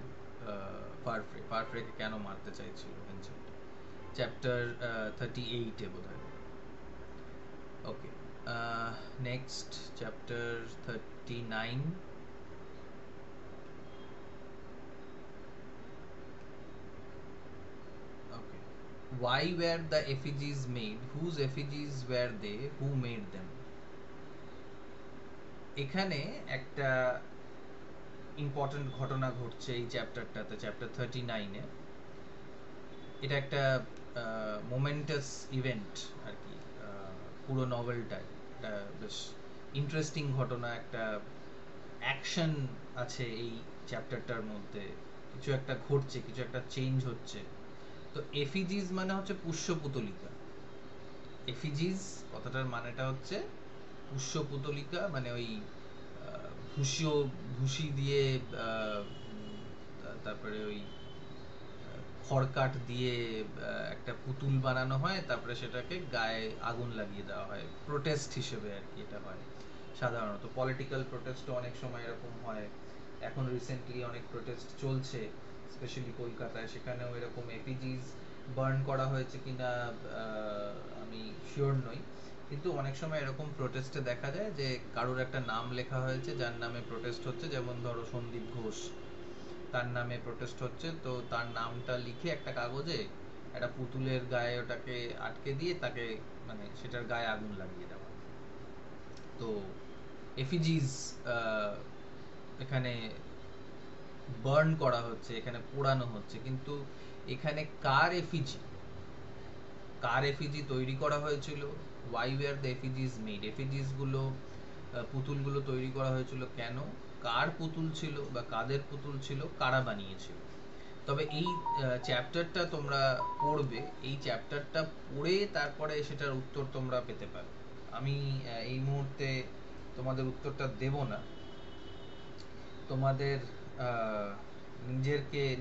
ফারফ্রে, ফারফ্রেকে কেন মারতে চাইছিল হেনচার্ড, চ্যাপ্টার 38 এ বোধহয়। Okay, next chapter 39। Okay, why were the effigies made, whose effigies were they, who made them? এখানে একটা ইম্পর্টেন্ট ঘটনা ঘটছে এই চ্যাপ্টারটাতে, চ্যাপ্টার 39-এ। এটা একটা মোমেন্টাস ইভেন্ট আর কি, পুরো নভেলটায় একটা বেশ ইন্টারেস্টিং ঘটনা, একটা অ্যাকশন আছে এই চ্যাপ্টারটার মধ্যে, কিছু একটা ঘটছে, কিছু একটা চেঞ্জ হচ্ছে। তো এফিজিস মানে হচ্ছে পুষ্যপুতলিকা। এফিজিস কথাটার মানেটা হচ্ছে পুষ্যপুতলিকা, মানে ওই ভুসি দিয়ে তারপরে ওই খড়কাঠ দিয়ে একটা পুতুল বানানো হয়, তারপরে সেটাকে গায়ে আগুন লাগিয়ে দেওয়া হয় প্রোটেস্ট হিসেবে আর কি। এটা হয় সাধারণত পলিটিক্যাল প্রোটেস্টও অনেক সময় এরকম হয়। এখন রিসেন্টলি অনেক প্রোটেস্ট চলছে, স্পেশালি কলকাতায়, সেখানেও এরকম এফিজিস বার্ন করা হয়েছে কিনা আমি শিওর নই, কিন্তু অনেক সময় এরকম প্রোটেস্টে দেখা যায় যে কারোর একটা নাম লেখা হয়েছে যার নামে প্রোটেস্ট হচ্ছে, যেমন ধরো সন্দীপ ঘোষ, তার নামে প্রোটেস্ট হচ্ছে, তো তার নামটা লিখে একটা কাগজে একটা পুতুলের গায়ে ওটাকে আটকে দিয়ে তাকে, মানে সেটার গায়ে আগুন লাগিয়ে দেওয়া। তো এফিজিস এখানে বার্ন করা হচ্ছে, এখানে পোড়ানো হচ্ছে, কিন্তু এখানে কার এফিজি তৈরি করা হয়েছিল, ওয়াই ওয়্যার দ্য এফিজিস মেড, এফিজিস গুলো পুতুলগুলো তৈরি করা হয়েছিল কেন, কার পুতুল ছিল বা কাদের পুতুল ছিল, কারা বানিয়েছিল। তবে এই চ্যাপ্টারটা তোমরা পড়বে, এই চ্যাপ্টারটা পড়ে তারপরে সেটার উত্তর তোমরা পেতে পারো। আমি এই মুহূর্তে তোমাদের উত্তরটা দেব না, তোমাদের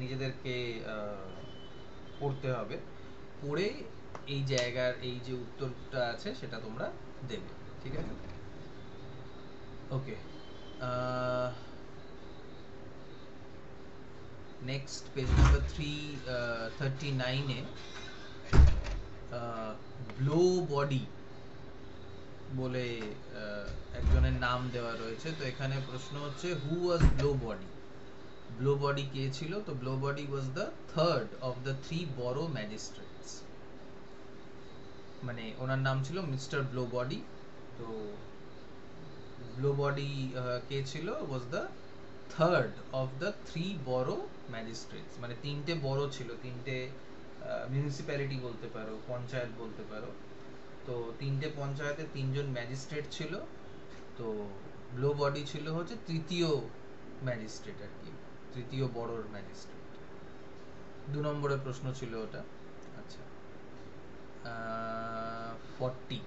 নিজেদেরকে পড়তে হবে, পড়ে এই জায়গার এই যে উত্তরটা আছে সেটা তোমরা দেবে, ঠিক আছে? ওকে, নেক্সট পেজ নাম্বার 339-এ ব্লো বডি বলে একজনের নাম দেওয়া রয়েছে। তো এখানে প্রশ্ন হচ্ছে, who was Blowbody? Blowbody কে ছিল? তো Blowbody was the third of the three বড় ম্যাজিস্ট্রেটস, মানে ওনার নাম ছিল মিস্টার ব্লো বডি। তো ব্লো বডি কে ছিল? Was the third of the three বড় ম্যাজিস্ট্রেটস, মানে তিনটে বড় ছিল, তিনটে মিউনিসিপ্যালিটি বলতে পারো, পঞ্চায়েত বলতে পারো। তো তিনটে পঞ্চায়েতে তিনজন ম্যাজিস্ট্রেট ছিল। তো ব্লো বডি ছিল হচ্ছে তৃতীয় ম্যাজিস্ট্রেট আর কি, তৃতীয় বড় ম্যাজিস্ট্রেট। 2 নম্বরের প্রশ্ন ছিল ওটা। আচ্ছা, 40,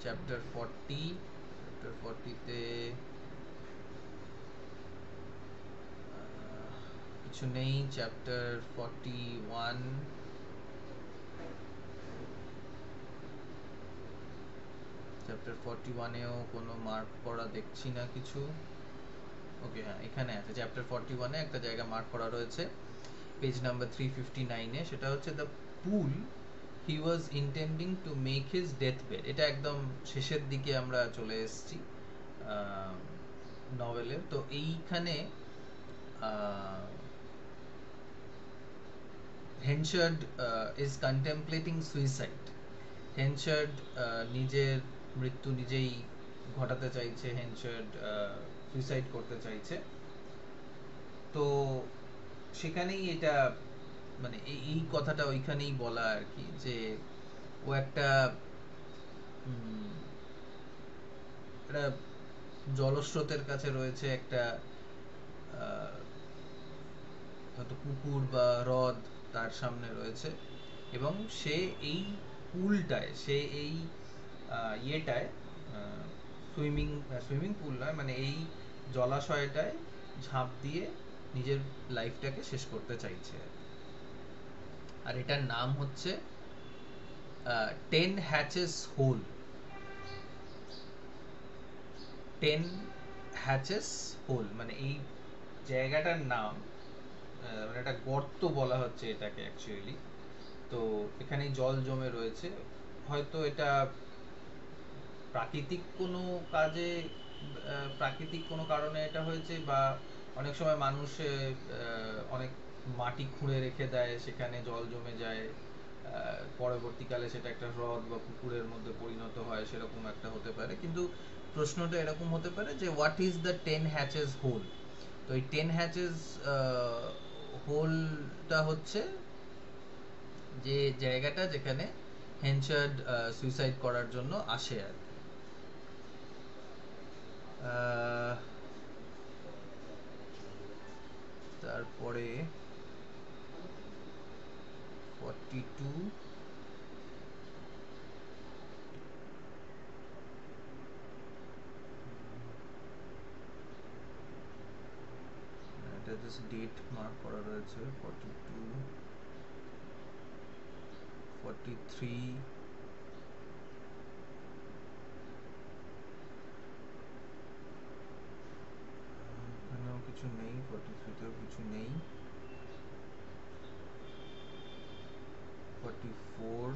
চ্যাপ্টার 40-তে কিছু নেই। চ্যাপ্টার 41, চ্যাপ্টার 41-এও কোনো মার্ক করা দেখছি না কিছু। ওকে, হ্যাঁ এখানে আছে, চ্যাপ্টার 41-এ একটা জায়গা মার্ক করা রয়েছে পেজ নাম্বার 359-এ, সেটা হচ্ছে the pool he was intending to make his death bed. এটা একদম শেষের দিকে আমরা চলে এসেছি নভেলের। তো এইখানে হেনশার্ড ইজ কন্টেমপ্লেটিং সুইসাইড। হেনশার্ড নিজের মৃত্যু নিজেই ঘটাতে চাইছে, হেনশার্ড সুইসাইড করতে চাইছে। তো সেখানেই এটা, মানে এই কথাটা ওইখানেই বলা আর কি, যে ও একটা জলস্রোতের কাছে রয়েছে, একটা হয়তো পুকুর বা হ্রদ তার সামনে রয়েছে, এবং সে এই পুলটায়, সে এই ইয়েটায়, সুইমিং পুল নয়, মানে এই জলাশয়টায় ঝাঁপ দিয়ে নিজের লাইফটাকে শেষ করতে চাইছে। আর এটার নাম হচ্ছে 10 হ্যাচেস হোল। 10 হ্যাচেস হোল মানে এই জায়গাটার নাম, মানে একটা গর্ত বলা হচ্ছে এটাকে অ্যাকচুয়ালি। তো এখানে জল জমে রয়েছে, হয়তো এটা প্রাকৃতিক কোনো কাজে, প্রাকৃতিক কোনো কারণে এটা হয়েছে, বা অনেক সময় মানুষ অনেক মাটি খুঁড়ে রেখে দেয়, সেখানে জল জমে যায়, পরবর্তীকালে সেটা একটা হ্রদ বা পুকুরের মধ্যে পরিণত হয়, সেরকম একটা হতে পারে। কিন্তু প্রশ্নটা এরকম হতে পারে যে হোয়াট ইজ দ্য 10 হ্যাচেস হোল? তো এই 10 হ্যাচেস হোলটা হচ্ছে যে জায়গাটা যেখানে হেনশার্ড সুইসাইড করার জন্য আসে আর কি। তারপরে 42, এটা জাস্ট ডেট মার্ক করা রয়েছে, 42, 43, এখানেও কিছু নেই, 43-তেও কিছু নেই, 44,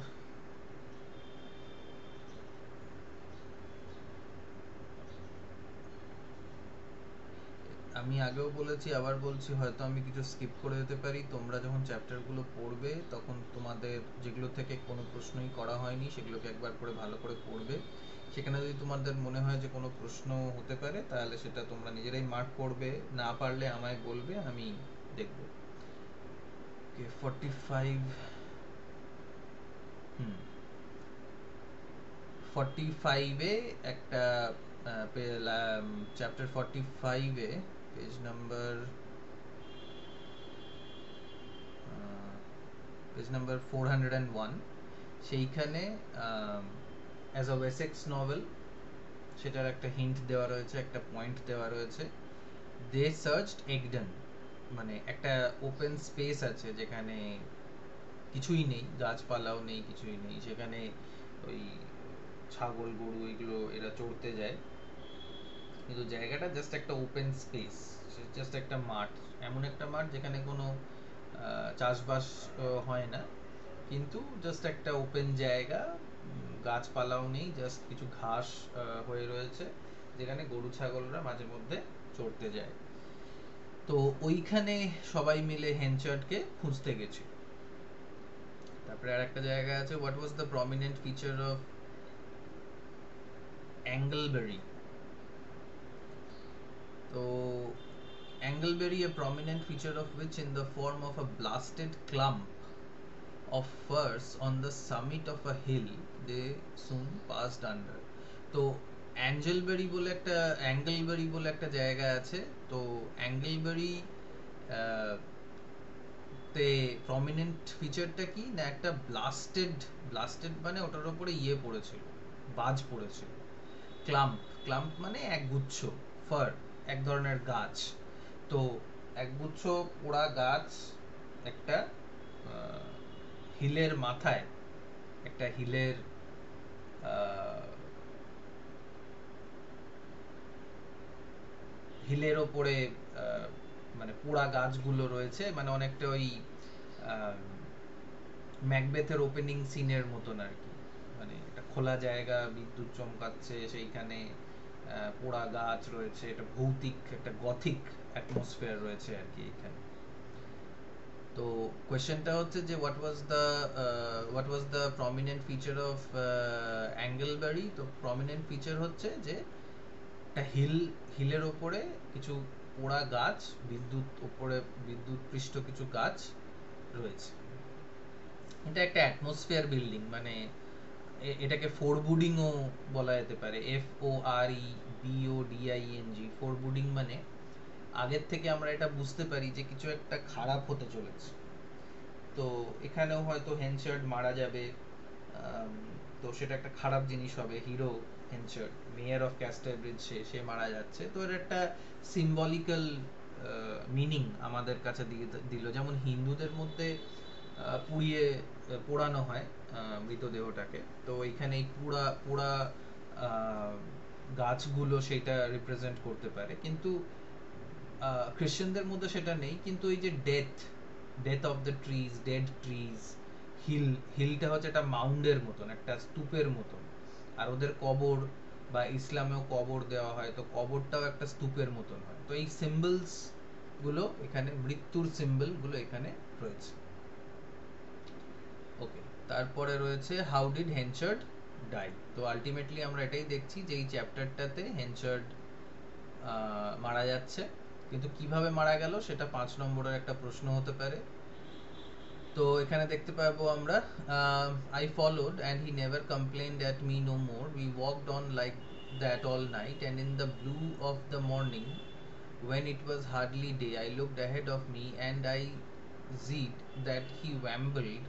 আমি আগেও বলেছি আবার বলছি, হয়তো আমি কিছু স্কিপ করে যেতে পারি। তোমরা যখন চ্যাপ্টারগুলো পড়বে তখন তোমাদের যেগুলো থেকে কোনো প্রশ্নই করা হয়নি সেগুলোকে একবার করে ভালো করে পড়বে। সেখানে যদি তোমাদের মনে হয় যে কোনো প্রশ্ন হতে পারে, তাহলে সেটা তোমরা নিজেরাই মার্ক করবে, না পারলে আমায় বলবে, আমি দেখব। 45, 45-এ একটা চ্যাপ্টার 45 এ পেজ নাম্বার 401, সেইখানে অ্যাজ আ ওয়েসেক্স নভেল সেটার একটা হিন্ট দেওয়া রয়েছে, একটা পয়েন্ট দেওয়া রয়েছে। দে সার্চড এগডেন, মানে একটা ওপেন স্পেস আছে যেখানে কিছুই নেই, গাছপালাও নেই, কিছুই নেই, সেখানে ওই ছাগল গরু এগুলো এরা চড়তে যায়, কিন্তু জায়গাটা জাস্ট একটা ওপেন স্পেস, জাস্ট একটা মাঠ, এমন একটা মাঠ যেখানে কোনো চাষবাস হয় না, কিন্তু জাস্ট একটা ওপেন জায়গা, গাছপালাও নেই, জাস্ট কিছু ঘাস হয়ে রয়েছে, যেখানে গরু ছাগলরা মাঝে মধ্যে চড়তে যায়। তো ওইখানে সবাই মিলে হেনচার্ডকে খুঁজতে গেছে। তারপরে আর একটা জায়গা আছে, what was the prominent feature of Angleberry. তো Angleberry, a prominent feature of which in the form of a blasted clump of firs on the summit of a hill they soon passed under. তো অ্যাঞ্জেলবেরি বলে একটা জায়গা আছে। তো অ্যাঙ্গেলবেরি তে prominent ফিচারটা কি না, একটা ব্লাস্টেড মানে ওটার উপরে পড়েছিল, বাজ পড়েছিল। ক্লাম্প মানে একগুচ্ছ, ফার এক ধরনের গাছ। তো একগুচ্ছ পোড়া গাছ একটা হিলের মাথায়, একটা হিলের ওপরে মানে পোড়া গাছগুলো রয়েছে, মানে অনেকটা ওই ম্যাকবেথের ওপেনিং সিনের মতন আর কি, মানে একটা খোলা জায়গা, বিদ্যুৎ চমকাচ্ছে, সেইখানে পোড়া গাছ রয়েছে, এটা ভৌতিক একটা গথিক অ্যাটমসফিয়ার রয়েছে আর কি এখানে। তো কোয়েশ্চেনটা হচ্ছে যে what was the prominent feature of Angleberry. তো প্রমিনেন্ট ফিচার হচ্ছে যে একটা হিলের ওপরে কিছু পোড়া গাছ, বিদ্যুৎ পৃষ্ঠ কিছু গাছ রয়েছে। এটা একটা অ্যাটমসফিয়ার বিল্ডিং, মানে এটাকে ফোরবুডিংও বলা যেতে পারে, FOREBODING। ফোরবুডিং মানে আগের থেকে আমরা এটা বুঝতে পারি যে কিছু একটা খারাপ হতে চলেছে। তো এখানেও হয়তো হেনচার্ড মারা যাবে, তো সেটা একটা খারাপ জিনিস হবে। হিরো হেনচার্ড, মেয়র অফ ক্যাস্টারব্রিজ, সে মারা যাচ্ছে, তো এর একটা সিম্বলিক্যাল মিনিং আমাদের কাছে দিল। যেমন হিন্দুদের মধ্যে পোড়ানো হয় মৃতদেহটাকে, তো এইখানে এই পোড়া গাছগুলো সেটা রিপ্রেজেন্ট করতে পারে, কিন্তু খ্রিশ্চানদের মধ্যে সেটা নেই। কিন্তু এই যে death of the trees, dead trees, হিলটা হচ্ছে একটা মাউন্ডের মতন, একটা স্তূপের মতন, আর ওদের কবর বা ইসলামেও কবর দেওয়া হয়, তো কবরটাও একটা স্তূপের মতন হয়। তো এই সিম্বলস গুলো এখানে, মৃত্যুর সিম্বল গুলো এখানে রয়েছে। ওকে, তারপরে রয়েছে হাউ ডিড হেনচার্ড ডাই। তো আলটিমেটলি আমরা এটাই দেখছি যে এই চ্যাপ্টারটাতে হেনচার্ড মারা যাচ্ছে, কিন্তু কিভাবে মারা গেল সেটা 5 নম্বরের একটা প্রশ্ন হতে পারে। তো এখানে দেখতে পাবো আমরা, I followed and he never complained at me no more. We walked on like that all night, and in the blue of the morning, when it was hardly day, I looked ahead of me and I seed that he wambled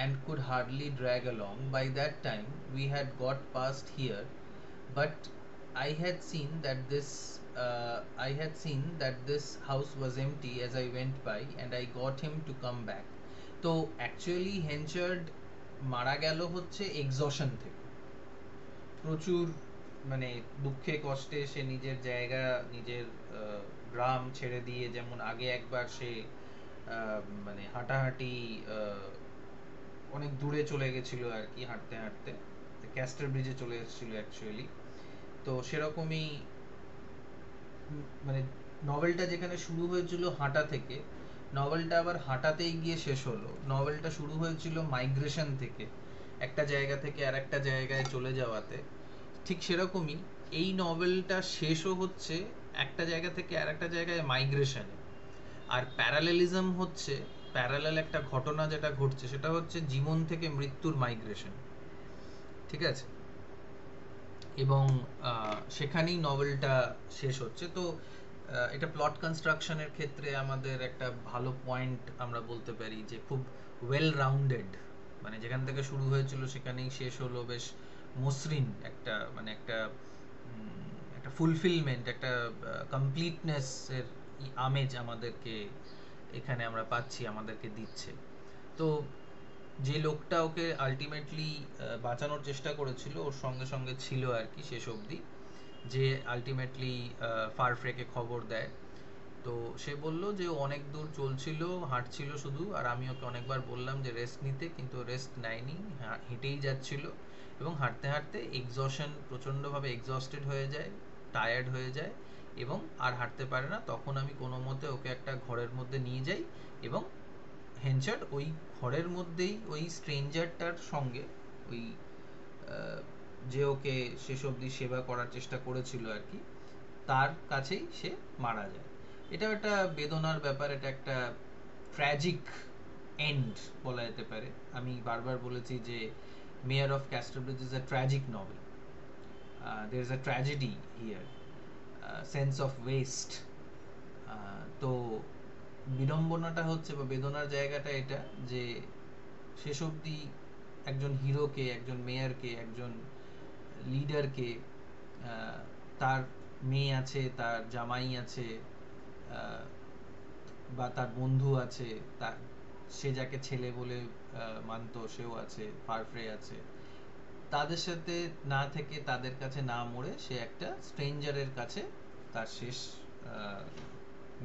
and could hardly drag along. By that time we had got past here, but I had seen that this house was empty as I went by, and I got him to come back. তো actually হেনচার্ড মারা গেল হচ্ছে exhaustion থেকে, প্রচুর মানে দুঃখে কষ্টে সে নিজের জায়গা, নিজের গ্রাম ছেড়ে দিয়ে, যেমন আগে একবার সে মানে হাঁটাহাঁটি অনেক দূরে চলে গেছিল আর কি, হাঁটতে হাঁটতে ক্যাস্টার ব্রিজে চলে এসেছিল অ্যাকচুয়ালি। তো সেরকমই মানে নভেলটা যেখানে শুরু হয়েছিল হাঁটা থেকে, নভেলটা আবার হাঁটাতেই গিয়ে শেষ হলো। নভেলটা শুরু হয়েছিল মাইগ্রেশন থেকে, একটা জায়গা থেকে আর একটা জায়গায় চলে যাওয়াতে, ঠিক সেরকমই এই নভেলটা শেষও হচ্ছে একটা জায়গা থেকে আর একটা জায়গায় মাইগ্রেশনে। আর প্যারালেলিজম হচ্ছে, প্যারালেল একটা ঘটনা যেটা ঘটছে সেটা হচ্ছে জীবন থেকে মৃত্যুর মাইগ্রেশন। ঠিক আছে, এবং সেখানেই নভেলটা শেষ হচ্ছে। তো এটা প্লট কনস্ট্রাকশনের ক্ষেত্রে আমাদের একটা ভালো পয়েন্ট আমরা বলতে পারি যে খুব ওয়েল রাউন্ডেড, মানে যেখান থেকে শুরু হয়েছিল সেখানেই শেষ হলো, বেশ মসৃণ একটা, মানে একটা একটা ফুলফিলমেন্ট, একটা কমপ্লিটনেস এর আমেজ আমাদেরকে এখানে আমরা পাচ্ছি, আমাদেরকে দিচ্ছে। তো যে লোকটা ওকে আলটিমেটলি বাঁচানোর চেষ্টা করেছিল, ওর সঙ্গে সঙ্গে ছিল আর কি শেষ অবধি, যে আলটিমেটলি ফারফ্রেকে খবর দেয়। তো সে বলল যে ও অনেক দূর চলছিল, হাঁটছিল শুধু, আর আমি ওকে অনেকবার বললাম যে রেস্ট নিতে, কিন্তু রেস্ট নেয়নি, হেঁটেই যাচ্ছিল, এবং হাঁটতে হাঁটতে এক্সশন, প্রচণ্ডভাবে এক্সস্টেড হয়ে যায়, টায়ার্ড হয়ে যায়, এবং আর হাঁটতে পারে না। তখন আমি কোনো মতে ওকে একটা ঘরের মধ্যে নিয়ে যাই, এবং হেনচার্ড ওই ঘরের মধ্যেই ওই স্ট্রেঞ্জারটার সঙ্গে, ওই যে ওকে শেষ অবধি সেবা করার চেষ্টা করেছিল আর কি, তার কাছেই সে মারা যায়। এটাও একটা বেদনার ব্যাপার, এটা একটা ট্র্যাজিক এন্ড বলা যেতে পারে। আমি বারবার বলেছি যে mayor of Casterbridge is a tragic novel, there is a tragedy here, sense of waste. তো বিড়ম্বনাটা হচ্ছে, বা বেদনার জায়গাটা এটা, যে শেষ অবধি একজন হিরোকে, একজন মেয়ারকে, একজন লিডারকে, তার মেয়ে আছে, তার জামাই আছে, বা তার বন্ধু আছে, তার, সে যাকে ছেলে বলে মানতো সেও আছে, ফারফ্রে আছে, তাদের সাথে না থেকে, তাদের কাছে না মরে, সে একটা স্ট্রেঞ্জারের কাছে তার শেষ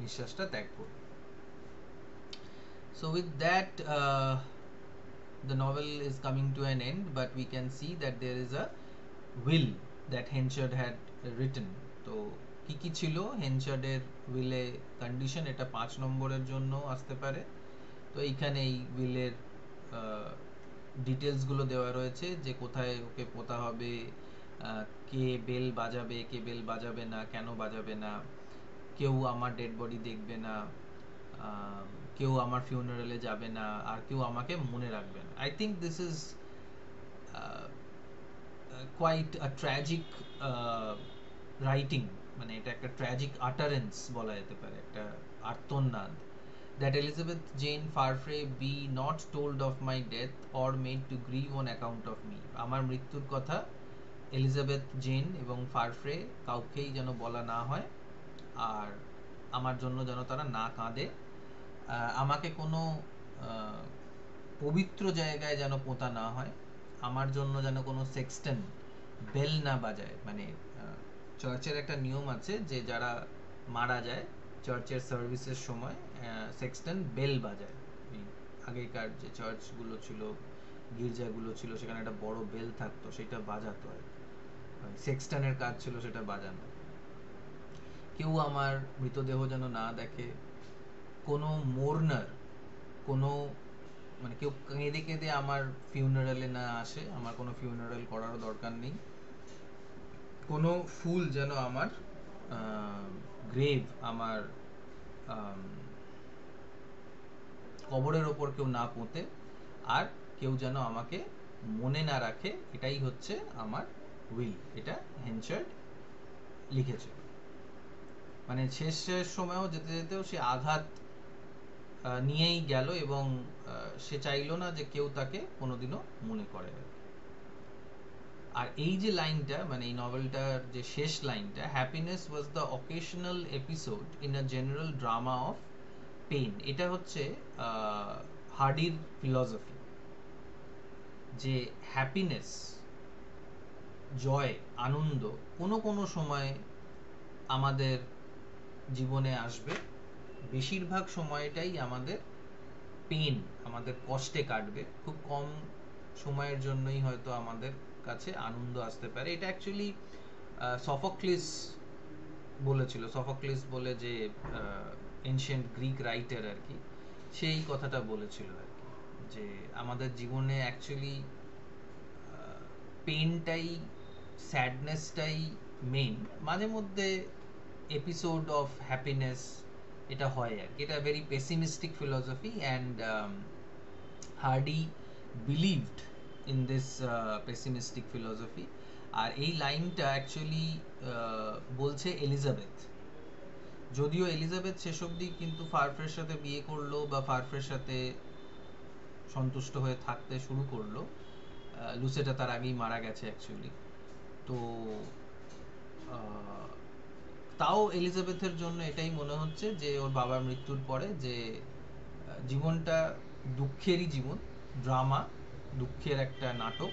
নিঃশ্বাসটা ত্যাগ করবে। So with that, the novel is coming to an end, but we can see that there is a will that Henchard had written. তো কি কি ছিল হেনচার্ডের উইলে কন্ডিশন, এটা 5 নম্বরের জন্য আসতে পারে। তো এইখানে এই উইলের ডিটেলস গুলো দেওয়া রয়েছে, যে কোথায় ওকে পোতা হবে, কে বেল বাজাবে, কে বেল বাজাবে না, কেন বাজাবে না, কেউ আমার ডেড বডি দেখবে না, কেউ আমার ফিউনারেলে যাবে না, আর কেউ আমাকে মনে রাখবে না। I think this is quite a tragic writing, মানে এটা একটা ট্র্যাজিক আটারেন্স বলা যেতে পারে, একটা আর্তনাদ। That Elizabeth Jane Farfrae be not told of my death or made to grieve on account of me. আমার মৃত্যুর কথা এলিজাবেথ জেন এবং ফারফ্রে কাউকেই যেন বলা না হয়, আর আমার জন্য যেন তারা না কাঁদে, আমাকে কোনো পবিত্র জায়গায় যেন পোঁতা না হয়, আমার জন্য যেন কোনো সেক্সটন বেল না বাজায়। মানে চার্চের একটা নিয়ম আছে যে যারা মারা যায় চার্চের সার্ভিসের সময়, সেক্সটন বেল বাজায়। আগেকার যে চার্চগুলো ছিল, গির্জাগুলো ছিল, সেখানে একটা বড় বেল থাকতো, সেটা বাজাতো আর সেক্সটনের কাজ ছিল সেটা বাজানো। কেউ আমার মৃতদেহ যেন না দেখে, কোনো মোর্নার, কোনো, মানে কেউ কেঁদে কেঁদে আমার ফিউনারালে না আসে, আমার কোনো ফিউনারাল করারও দরকার নেই, কোনো ফুল যেন আমার গ্রেভ, আমার কবরের ওপর কেউ না পোঁতে, আর কেউ যেন আমাকে মনে না রাখে, এটাই হচ্ছে আমার উইল। এটা হেনচার্ড লিখেছে। মানে শেষ সময়ও যেতে যেতেও সে আঘাত নিয়েই গেল, এবং সে চাইলো না যে কেউ তাকে কোনোদিনও মনে করে। আর এই যে লাইনটা, মানে এই নভেলটার যে শেষ লাইনটা, happiness was the occasional episode in a general drama of pain, এটা হচ্ছে হার্ডির ফিলসফি, যে হ্যাপিনেস, জয়, আনন্দ কোনো কোনো সময় আমাদের জীবনে আসবে, বেশিরভাগ সময়টাই আমাদের পেন, আমাদের কষ্টে কাটবে, খুব কম সময়ের জন্যই হয়তো আমাদের কাছে আনন্দ আসতে পারে। এটা অ্যাকচুয়ালি সফোক্লিস বলেছিল, সফোক্লিস বলে যে এনশিয়েন্ট গ্রিক রাইটার আর কি, সেই কথাটা বলেছিল আর কি, যে আমাদের জীবনে অ্যাকচুয়ালি পেনটাই, স্যাডনেসটাই মেইন, মাঝে মধ্যে এপিসোড অফ হ্যাপিনেস এটা হয় আর কি। এটা very pessimistic philosophy, and Hardy believed in this pessimistic philosophy, আর এই লাইনটা অ্যাকচুয়ালি বলছে এলিজাবেথ, যদিও এলিজাবেথ শেষ অবধি কিন্তু ফারফ্রের সাথে বিয়ে করলো বা ফারফ্রের সাথে সন্তুষ্ট হয়ে থাকতে শুরু করলো, লুসেটা তার আগেই মারা গেছে অ্যাকচুয়ালি। তো তাও এলিজাবেথের জন্য এটাই মনে হচ্ছে যে ওর বাবার মৃত্যুর পরে যে জীবনটা দুঃখেরই জীবন, ড্রামা, দুঃখের একটা নাটক,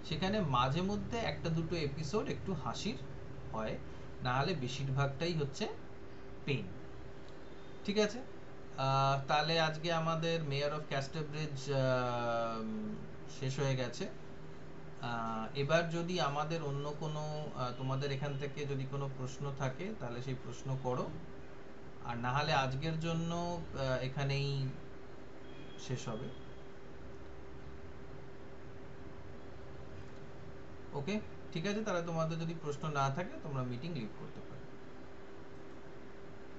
সেখানে মাঝে মধ্যে একটা দুটো এপিসোড একটু হাসির হয়, না হলে বেশিরভাগটাই হচ্ছে পেইন। ঠিক আছে, তাহলে আজকে আমাদের মেয়র অফ ক্যাস্টারব্রিজ শেষ হয়ে গেছে। এবার যদি আমাদের অন্য কোনো তোমাদের এখান থেকে যদি কোনো প্রশ্ন থাকে তাহলে সেই প্রশ্ন করো, আর না হলে আজকের জন্য এখানেই শেষ হবে। ওকে, ঠিক আছে, তাহলে তোমাদের যদি প্রশ্ন না থাকে তোমরা মিটিং লিভ করতে পারো।